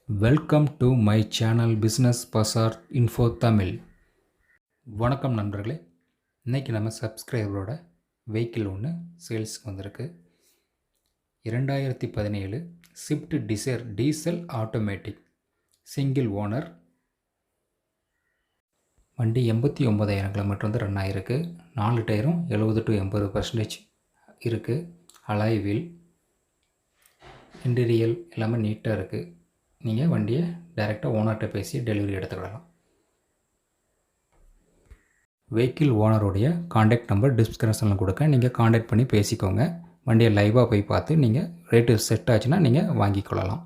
Welcome to my channel business bazaar info Tamil. வணக்கம் நண்பர்களே. இன்றைக்கி நம்ம சப்ஸ்கிரைபரோட வெஹிக்கிள் ஒன்று சேல்ஸுக்கு வந்திருக்கு. 2017 Swift desire diesel automatic single owner. வண்டி 89,000 கிலோமீட்டர் வந்து ரன் ஆகிருக்கு. 4 டயரும் 70 to 80% இருக்குது. அலாய் வீல், இன்டீரியல் எல்லாமே நீட்டாக இருக்குது. நீங்கள் வண்டியை டைரெக்டாக ஓனர்கிட்ட பேசி டெலிவரி எடுத்துக்கிடலாம். வெஹிக்கிள் ஓனருடைய காண்டாக்ட் நம்பர் டிஸ்கிரிப்ஷனில் கொடுக்க, நீங்கள் காண்டாக்ட் பண்ணி பேசிக்கோங்க. வண்டியை லைவாக போய் பார்த்து நீங்கள் ரேட்டு செட் ஆச்சுன்னா நீங்கள் வாங்கிக்கொள்ளலாம்.